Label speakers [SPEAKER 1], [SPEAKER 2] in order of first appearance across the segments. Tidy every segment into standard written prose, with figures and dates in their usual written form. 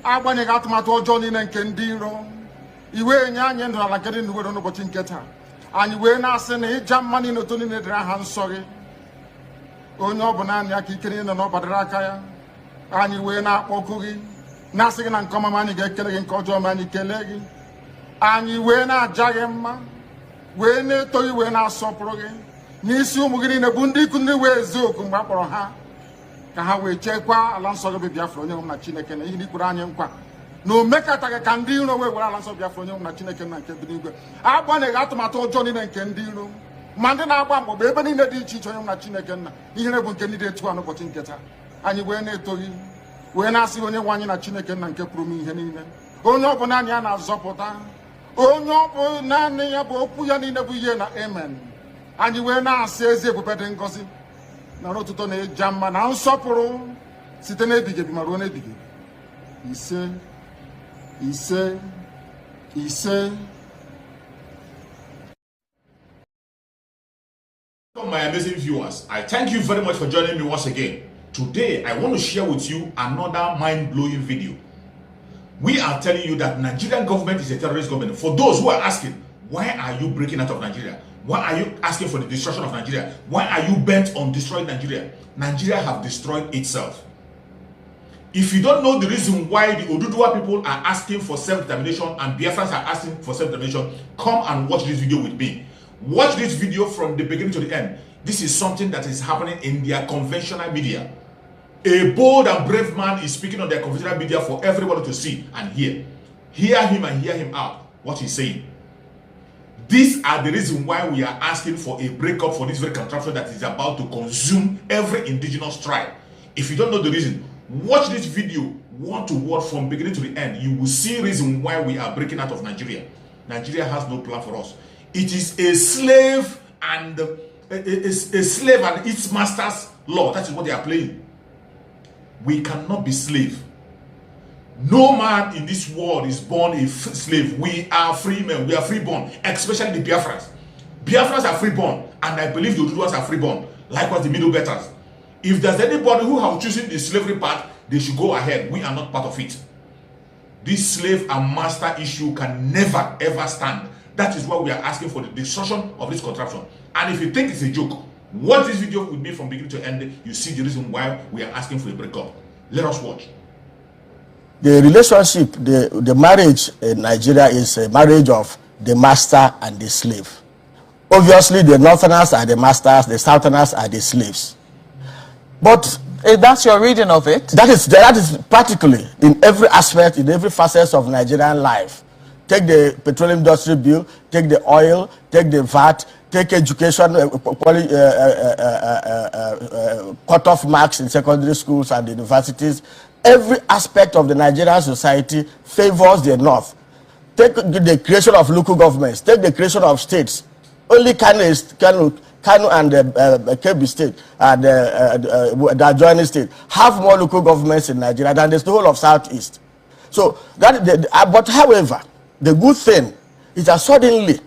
[SPEAKER 1] Agbanyeghị atụmatụ ọjọọ niile nke ndị iro iwe nye anyị ndụ ala nke dị n'uwe n'ụbọchị nke taa anyị wee na-asị na ịja mma niile otu niile dịrị aha nsọ gị onye ọ bụ naanị ya ka ike niile na ọ gbadara aka ya anyị wee na-akpọku gị na-asị gị na nke ọma anyị ga-ekele gị nke ọjọọ ma anyị kelee gị anyị wee na-aja gị mma wee na-eto gị wee na-asọpụrụ gị n'isi ụmụ gị niile bụ ndị ikwu ndị wee ezi oku mgbe a kpọrọ ha ka ha wee chekwaa ala nsọ gị bụ Biafra onye nwe m na Chineke na ihe n'ikwuru anyị nkwa na o mekataghị ka ndị iro wee were ala nsọ Biafra onye nwe m na Chineke na nke bi n'igwe agbanyeghị atụmatụ ọjọọ niile nke ndị iro ma ndị na-agba mgbọgba ebe niile dị iche iche onye nwe m na Chineke nna ihere bụ nke ndị dị etu a n'ụbọchị nke taa anyị wee na-etoghị wee na-asị onye nwe anyị na Chineke nna nke pụrụ m ihe niile onye ọ bụ naanị ya na-azọpụta onye ọ bụ naanị ya bụ okwu ya niile bụ ihe na amen anyị wee na-asị ezi ebube dị ngọzi na n'otuto na-eja mma na nsọpụrụ site n'ebighị ebi ma ruo n'ebighị ise ise ise.
[SPEAKER 2] My amazing viewers, I thank you very much for joining me once again. Today I want to share with you another mind-blowing video. We are telling you that Nigerian government is a terrorist government. For those who are asking, why are you breaking out of Nigeria? Why are you asking for the destruction of Nigeria? Why are you bent on destroying Nigeria? Nigeria have destroyed itself. If you don't know the reason why the Oduduwa people are asking for self-determination and Biafrans are asking for self-determination, come and watch this video with me. Watch this video from the beginning to the end. This is something that is happening in their conventional media. A bold and brave man is speaking on their conventional media for everybody to see and hear. Hear him and hear him out, what he's saying. These are the reason why we are asking for a breakup for this very contraption that is about to consume every indigenous tribe. If you don't know the reason, watch this video word to word from beginning to the end. You will see reason why we are breaking out of Nigeria. Nigeria has no plan for us. It is a slave and its master's law. That is what they are playing. We cannot be slave. No man in this world is born a slave. We are free men. We are freeborn, especially the Biafrans. Biafrans are freeborn, and I believe the Oduduwas are freeborn. Likewise, the Middle Belters. If there's anybody who have chosen the slavery path, they should go ahead. We are not part of it. This slave and master issue can never ever stand. That is why we are asking for the destruction of this contraption. And if you think it's a joke, watch this video with me from beginning to end. You see the reason why we are asking for a breakup. Let us watch.
[SPEAKER 3] The relationship, the marriage in Nigeria is a marriage of the master and the slave. Obviously, the Northerners are the masters, the Southerners are the slaves. But
[SPEAKER 4] that's your reading of it?
[SPEAKER 3] That is practically in every aspect, in every facet of Nigerian life. Take the petroleum industry bill, take the oil, take the VAT, take education, cut-off marks in secondary schools and universities. Every aspect of the Nigerian society favors the North. Take the creation of local governments, take the creation of states. Only Kano and Kebbi State and the adjoining state have more local governments in Nigeria than the whole of Southeast. So, but however, the good thing is that suddenly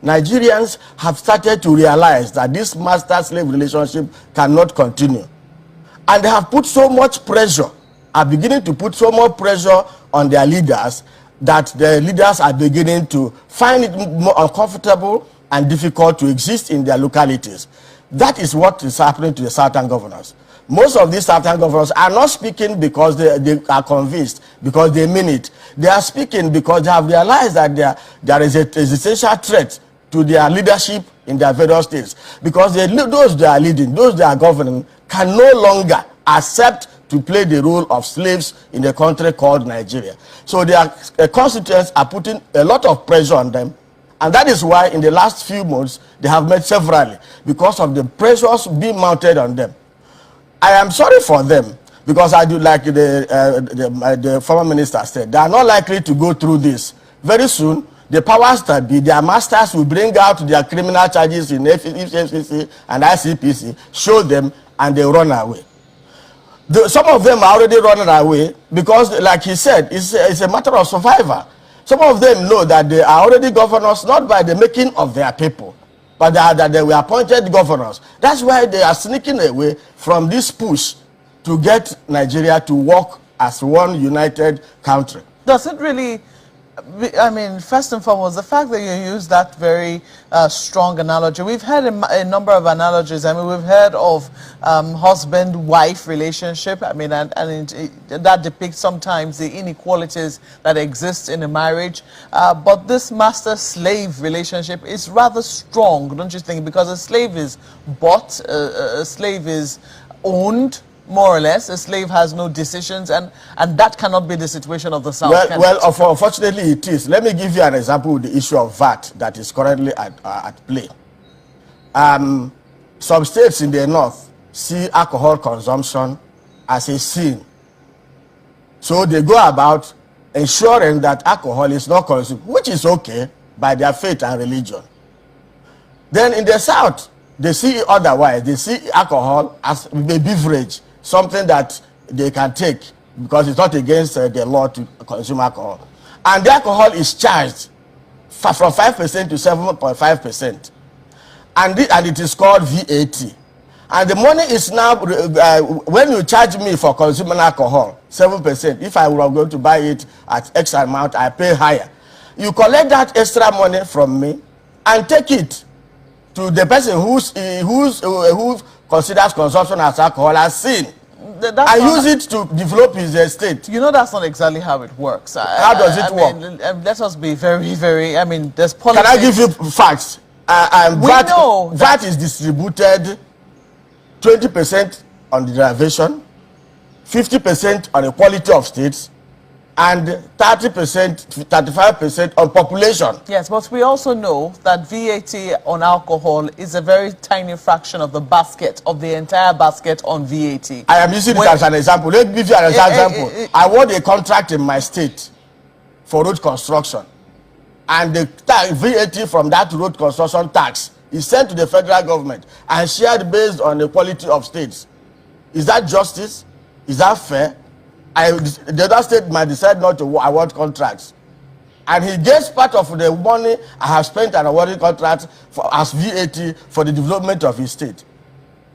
[SPEAKER 3] Nigerians have started to realize that this master-slave relationship cannot continue. And they have put so much pressure, are beginning to put so much pressure on their leaders that the leaders are beginning to find it more uncomfortable and difficult to exist in their localities. That is what is happening to the Southern governors. Most of these Southern governors are not speaking because they are convinced, because they mean it. They are speaking because they have realized that there is an existential threat to their leadership in their various states. Because those they are leading, those they are governing, can no longer accept to play the role of slaves in a country called Nigeria. So their constituents are putting a lot of pressure on them. And that is why in the last few months, they have met severally because of the pressures being mounted on them. I am sorry for them because I do like the former minister said, they are not likely to go through this. Very soon, the powers that be, their masters will bring out their criminal charges in FCC and ICPC, show them, and they run away. Some of them are already running away because, like he said, it's a matter of survival. Some of them know that they are already governors, not by the making of their people, but that they were appointed governors. That's why they are sneaking away from this push to get Nigeria to work as one united country.
[SPEAKER 4] Does it really, I mean, first and foremost, the fact that you use that very strong analogy, we've had a number of analogies. I mean, we've heard of husband-wife relationship. I mean, and that depicts sometimes the inequalities that exist in a marriage. But this master-slave relationship is rather strong, don't you think? Because a slave is bought, a slave is owned, more or less. A slave has no decisions, and that cannot be the situation of the South.
[SPEAKER 3] Well, unfortunately it is. Let me give you an example with the issue of VAT that is currently at play. Some states in the north see alcohol consumption as a sin. So they go about ensuring that alcohol is not consumed, which is okay by their faith and religion. Then in the south, they see it otherwise. They see alcohol as a beverage, something that they can take because it's not against the law to consume alcohol. And the alcohol is charged from 5% to 7.5%. And it is called VAT. And the money is now, when you charge me for consuming alcohol, 7%, if I were going to buy it at X amount, I pay higher. You collect that extra money from me and take it to the person who considers consumption as alcohol as sin. And use it to develop his estate.
[SPEAKER 4] You know, that's not exactly how it works.
[SPEAKER 3] How does it work?
[SPEAKER 4] Let us be very, very, I mean, there's politics.
[SPEAKER 3] Can I give you facts? VAT is distributed 20% on the derivation, 50% on the quality of states, and 30%, 35% on population.
[SPEAKER 4] Yes, but we also know that VAT on alcohol is a very tiny fraction of the basket, of the entire basket on VAT.
[SPEAKER 3] I am using it as an example. Let me give you an example. I won a contract in my state for road construction. And the VAT from that road construction tax is sent to the federal government and shared based on the quality of states. Is that justice? Is that fair? The other state might decide not to award contracts. And he gets part of the money I have spent on awarding contracts as VAT for the development of his state.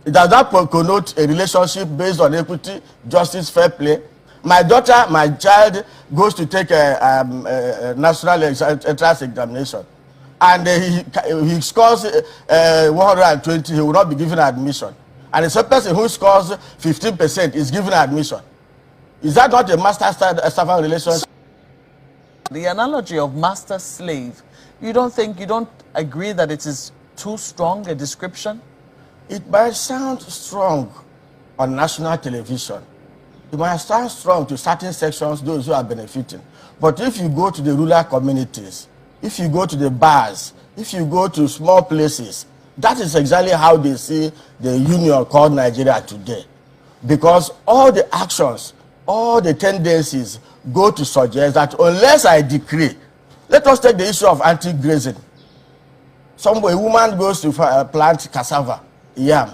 [SPEAKER 3] It does not connote a relationship based on equity, justice, fair play. My daughter, my child, goes to take a national entrance examination. And he scores 120, he will not be given admission. And the same person who scores 15% is given admission. Is that not a master-servant relationship?
[SPEAKER 4] The analogy of master-slave, you don't agree that it is too strong a description?
[SPEAKER 3] It might sound strong on national television. It might sound strong to certain sections, those who are benefiting. But if you go to the rural communities, if you go to the bars, if you go to small places, that is exactly how they see the union called Nigeria today. Because all the actions, all the tendencies go to suggest that unless I decree, let us take the issue of anti-grazing. A woman goes to plant cassava, yam,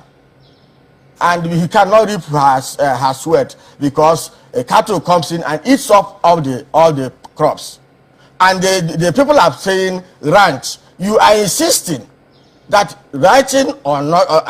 [SPEAKER 3] and he cannot reap her sweat because a cattle comes in and eats up all the crops. And the people are saying, ranch, you are insisting that writing or not,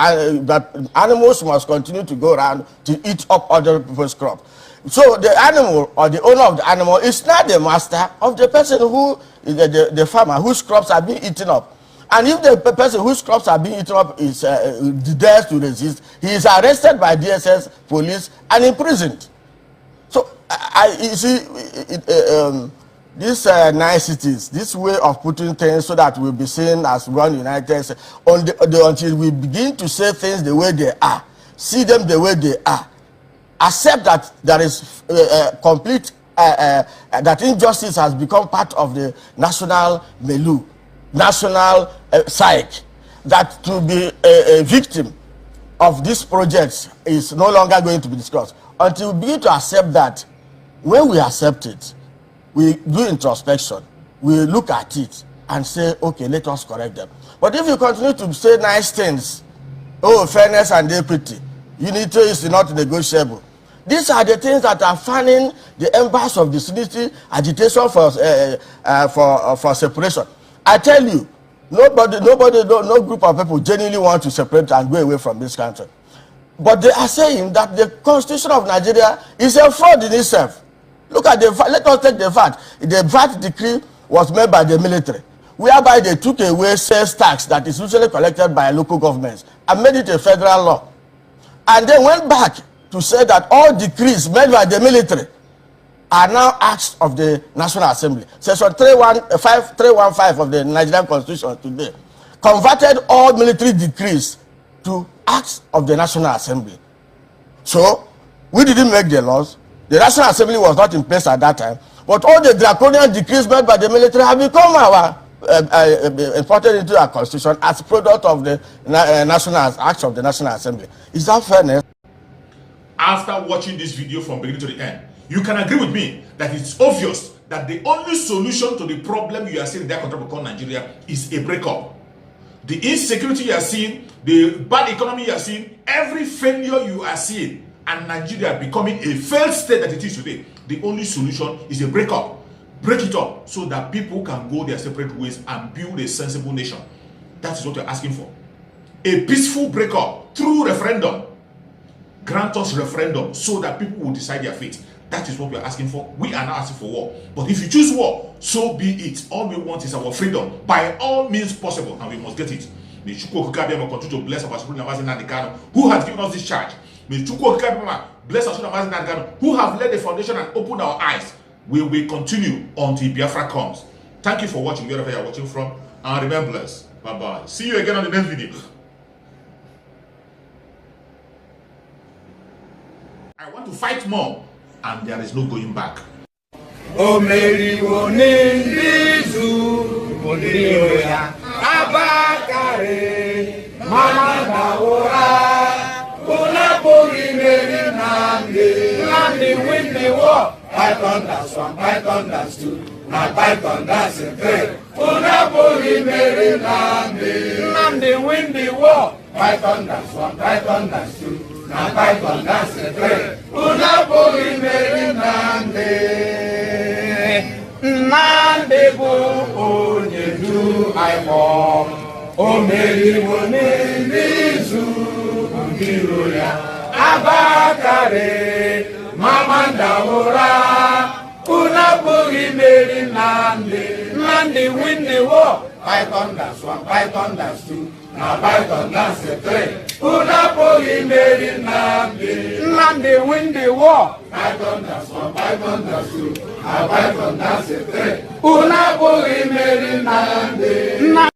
[SPEAKER 3] that animals must continue to go around to eat up other people's crops. So the animal or the owner of the animal is not the master of the person who, the farmer whose crops are being eaten up. And if the person whose crops are being eaten up is dares to resist, he is arrested by DSS, police, and imprisoned. So you see, these niceties, this way of putting things so that we'll be seen as one united, until we begin to say things the way they are, see them the way they are, accept that there is complete, that injustice has become part of the national milieu, national psyche, that to be a victim of these projects is no longer going to be discussed. Until we begin to accept that, when we accept it, we do introspection, we look at it and say, okay, let us correct them. But if you continue to say nice things, oh, fairness and equity, unity is not negotiable, These are the things that are fanning the embers of disunity, agitation for separation. I tell you, no group of people genuinely want to separate and go away from this country. But they are saying that the Constitution of Nigeria is a fraud in itself. Look at let us take the fact. The VAT decree was made by the military, whereby they took away sales tax that is usually collected by local governments and made it a federal law. And then went back to say that all decrees made by the military are now acts of the National Assembly. Section 315 of the Nigerian Constitution today converted all military decrees to acts of the National Assembly. So, we didn't make the laws. The National Assembly was not in place at that time. But all the draconian decrees made by the military have become imported into our Constitution as product of the national acts of the National Assembly. Is that fairness?
[SPEAKER 2] After watching this video from beginning to the end, you can agree with me that it's obvious that the only solution to the problem you are seeing in that country called Nigeria is a breakup. The insecurity you are seeing, the bad economy you are seeing, every failure you are seeing, and Nigeria becoming a failed state that it is today, the only solution is a breakup. Break it up so that people can go their separate ways and build a sensible nation. That is what we're asking for. A peaceful breakup through referendum. Grant us referendum so that people will decide their fate. That is what we're asking for. We are not asking for war. But if you choose war, so be it. All we want is our freedom by all means possible, and we must get it. May Chukwu Okike continue to bless our Supreme Nnamdi Nnamdi Kanu, who has given us this charge. May Chukwu Okike bless our Supreme Nnamdi Nnamdi Kanu, who have laid the foundation and opened our eyes. We will continue until Biafra comes. Thank you for watching wherever you are watching from, and remember blessed. Bye-bye. See you again on the next video. I want to fight more, and there is no going back.
[SPEAKER 5] O Mary Wonizu, Woniya, Abakare, Mama Daora, Unapuri Mary Nnamdi win the war. Python that's one, Python that's two, now Python that's a three. Unapuri Mary Nnamdi win the war. Python that's one, Python that's two. Na Python that's a three. Unapuri Mary Nnamdi bu onyedu aimo. O Mary Wonizu ngiro ya. Abakare Mama Daora. Unapuri Mary Nnamdi win the war. Python that's one, Python that's two. Now Python that's a three. Unapuri Mary Nnamdi win the war. Python that's one, Python that's two. Now Python that's a three. Unapuri Mary Nnamdi.